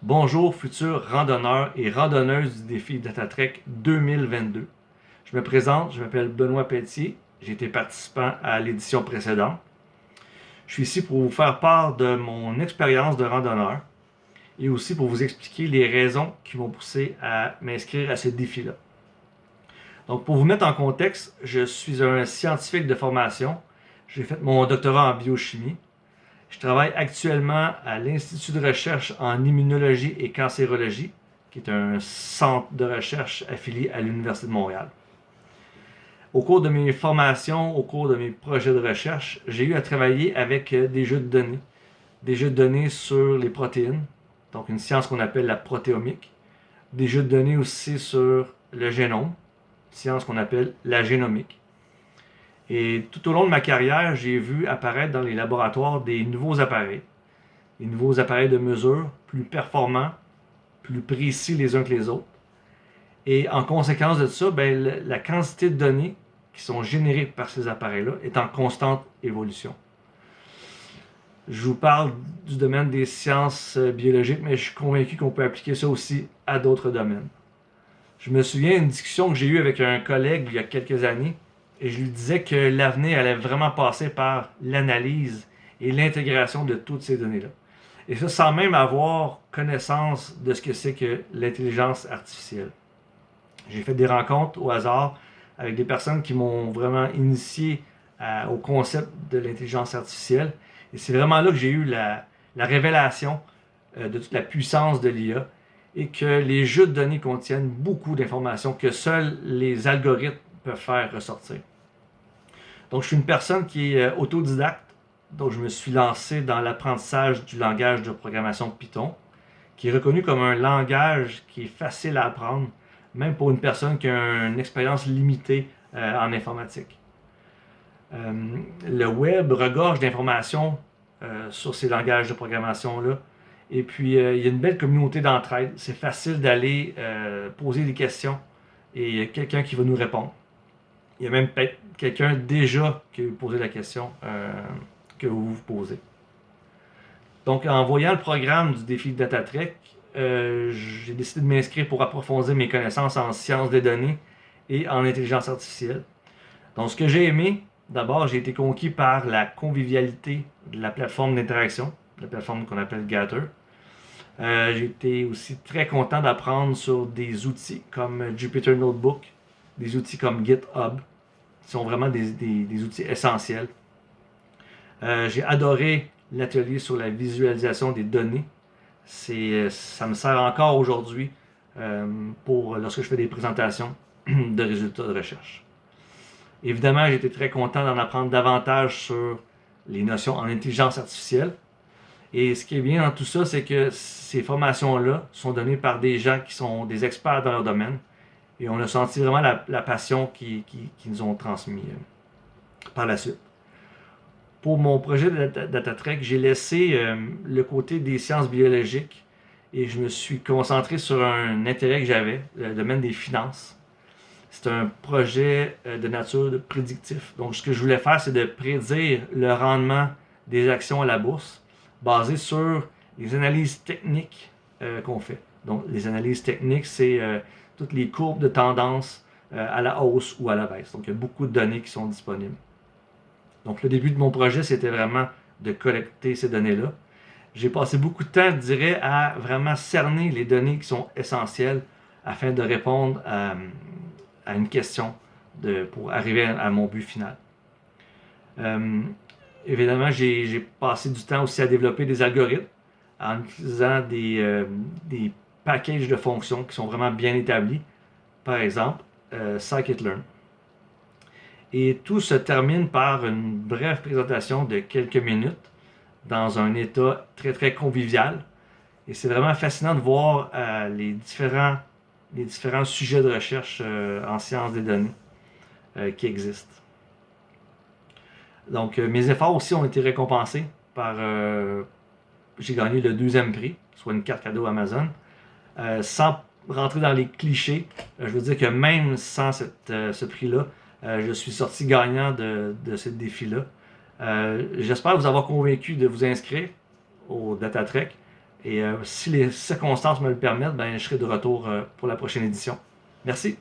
Bonjour futurs randonneurs et randonneuses du défi DataTrek 2022. Je me présente, je m'appelle Benoît Pelletier, j'ai été participant à l'édition précédente. Je suis ici pour vous faire part de mon expérience de randonneur et aussi pour vous expliquer les raisons qui m'ont poussé à m'inscrire à ce défi-là. Donc pour vous mettre en contexte, je suis un scientifique de formation. J'ai fait mon doctorat en biochimie. Je travaille actuellement à l'Institut de recherche en immunologie et cancérologie, qui est un centre de recherche affilié à l'Université de Montréal. Au cours de mes formations, au cours de mes projets de recherche, j'ai eu à travailler avec des jeux de données. Des jeux de données sur les protéines, donc une science qu'on appelle la protéomique. Des jeux de données aussi sur le génome, science qu'on appelle la génomique. Et tout au long de ma carrière, j'ai vu apparaître dans les laboratoires des nouveaux appareils de mesure plus performants, plus précis les uns que les autres. Et en conséquence de ça, la quantité de données qui sont générées par ces appareils-là est en constante évolution. Je vous parle du domaine des sciences biologiques, mais je suis convaincu qu'on peut appliquer ça aussi à d'autres domaines. Je me souviens d'une discussion que j'ai eue avec un collègue il y a quelques années, et je lui disais que l'avenir allait vraiment passer par l'analyse et l'intégration de toutes ces données-là. Et ça sans même avoir connaissance de ce que c'est que l'intelligence artificielle. J'ai fait des rencontres au hasard avec des personnes qui m'ont vraiment initié au concept de l'intelligence artificielle. Et c'est vraiment là que j'ai eu la révélation de toute la puissance de l'IA et que les jeux de données contiennent beaucoup d'informations que seuls les algorithmes peuvent faire ressortir. Donc, je suis une personne qui est autodidacte, donc je me suis lancé dans l'apprentissage du langage de programmation Python, qui est reconnu comme un langage qui est facile à apprendre, même pour une personne qui a une expérience limitée en informatique. Le web regorge d'informations sur ces langages de programmation-là. Et puis, il y a une belle communauté d'entraide. C'est facile d'aller poser des questions et il y a quelqu'un qui va nous répondre. Il y a même peut-être quelqu'un déjà qui a posé la question que vous vous posez. Donc, en voyant le programme du défi DataTrek, j'ai décidé de m'inscrire pour approfondir mes connaissances en sciences des données et en intelligence artificielle. Donc, ce que j'ai aimé, d'abord, j'ai été conquis par la convivialité de la plateforme d'interaction, la plateforme qu'on appelle Gather. J'ai été aussi très content d'apprendre sur des outils comme Jupyter Notebook, des outils comme GitHub, qui sont vraiment des outils essentiels. J'ai adoré l'atelier sur la visualisation des données. Ça me sert encore aujourd'hui pour lorsque je fais des présentations de résultats de recherche. Évidemment, j'ai été très content d'en apprendre davantage sur les notions en intelligence artificielle. Et ce qui est bien dans tout ça, c'est que ces formations-là sont données par des gens qui sont des experts dans leur domaine. Et on a senti vraiment la passion qu'ils nous ont transmis par la suite. Pour mon projet de DataTrek, j'ai laissé le côté des sciences biologiques et je me suis concentré sur un intérêt que j'avais, le domaine des finances. C'est un projet de nature prédictif. Donc, ce que je voulais faire, c'est de prédire le rendement des actions à la bourse basé sur les analyses techniques qu'on fait. Donc, les analyses techniques, c'est toutes les courbes de tendance à la hausse ou à la baisse. Donc, il y a beaucoup de données qui sont disponibles. Donc, le début de mon projet, c'était vraiment de collecter ces données-là. J'ai passé beaucoup de temps, je dirais, à vraiment cerner les données qui sont essentielles afin de répondre à une question pour arriver à mon but final. Évidemment, j'ai passé du temps aussi à développer des algorithmes en utilisant des packages de fonctions qui sont vraiment bien établis. Par exemple, scikit-learn. Et tout se termine par une brève présentation de quelques minutes dans un état très très convivial. Et c'est vraiment fascinant de voir les différents sujets de recherche en sciences des données qui existent. Donc mes efforts aussi ont été récompensés par... j'ai gagné le 2e prix, soit une carte cadeau Amazon. Sans rentrer dans les clichés, je veux dire que même sans ce prix-là, je suis sorti gagnant de ce défi-là. J'espère vous avoir convaincu de vous inscrire au DataTrek Et si les circonstances me le permettent, ben, je serai de retour pour la prochaine édition. Merci.